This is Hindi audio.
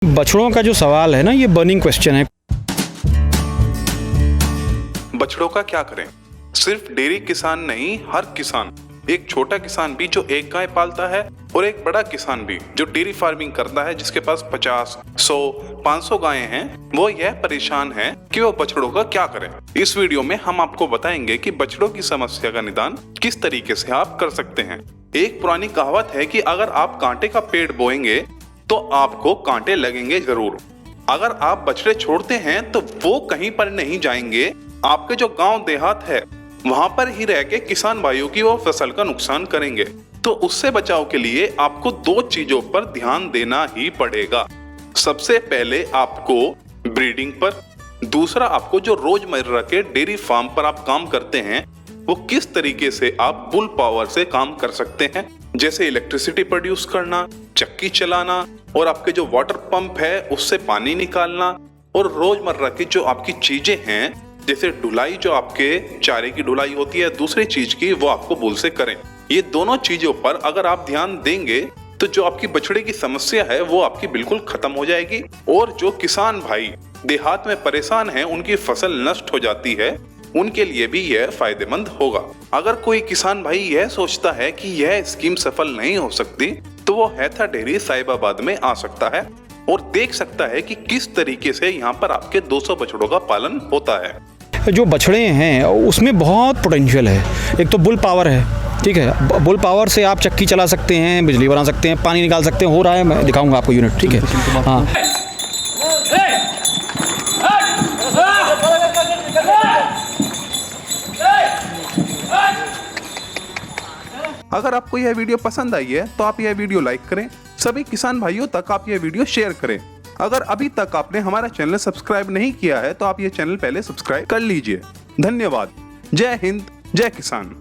बछड़ों का जो सवाल है ना, ये बर्निंग क्वेश्चन है। बछड़ों का क्या करें? सिर्फ डेयरी किसान नहीं, हर किसान, एक छोटा किसान भी जो एक गाय पालता है और एक बड़ा किसान भी जो डेयरी फार्मिंग करता है, जिसके पास 50, 100, 500 गायें हैं, वो यह परेशान है कि वो बछड़ों का क्या करें। इस वीडियो में हम आपको बताएंगे कि बछड़ों की समस्या का निदान किस तरीके से आप कर सकते हैं। एक पुरानी कहावत है कि अगर आप कांटे का पेड़ बोएंगे तो आपको कांटे लगेंगे जरूर। अगर आप बछड़े छोड़ते हैं तो वो कहीं पर नहीं जाएंगे, आपके जो गांव देहात है वहां पर ही रह के किसान भाइयों की वो फसल का नुकसान करेंगे। तो उससे बचाव के लिए आपको दो चीजों पर ध्यान देना ही पड़ेगा। सबसे पहले आपको ब्रीडिंग पर, दूसरा आपको जो रोजमर्रा के डेयरी फार्म पर आप काम करते हैं वो किस तरीके से आप बुल पावर से काम कर सकते हैं, जैसे इलेक्ट्रिसिटी प्रोड्यूस करना, चक्की चलाना और आपके जो वाटर पंप है उससे पानी निकालना, और रोजमर्रा की जो आपकी चीजें हैं जैसे ढुलाई, जो आपके चारे की ढुलाई होती है, दूसरी चीज की, वो आपको बुल से करें। ये दोनों चीजों पर अगर आप ध्यान देंगे तो जो आपकी बछड़े की समस्या है वो आपकी बिल्कुल खत्म हो जाएगी। और जो किसान भाई देहात में परेशान हैं, उनकी फसल नष्ट हो जाती है, उनके लिए भी यह फायदेमंद होगा। अगर कोई किसान भाई यह सोचता है कि यह स्कीम सफल नहीं हो सकती तो वो हैथा डेयरी साहिबाबाद में आ सकता है और देख सकता है कि किस तरीके से यहाँ पर आपके 200 बछड़ों का पालन होता है। जो बछड़े हैं उसमें बहुत पोटेंशियल है। एक तो बुल पावर है, ठीक है। बुल पावर से आप चक्की चला सकते हैं, बिजली बना सकते हैं, पानी निकाल सकते हैं। हो रहा है, मैं दिखाऊंगा आपको यूनिट, ठीक है। हाँ, अगर आपको यह वीडियो पसंद आई है तो आप यह वीडियो लाइक करें, सभी किसान भाइयों तक आप यह वीडियो शेयर करें। अगर अभी तक आपने हमारा चैनल सब्सक्राइब नहीं किया है तो आप यह चैनल पहले सब्सक्राइब कर लीजिए। धन्यवाद। जय हिंद, जय किसान।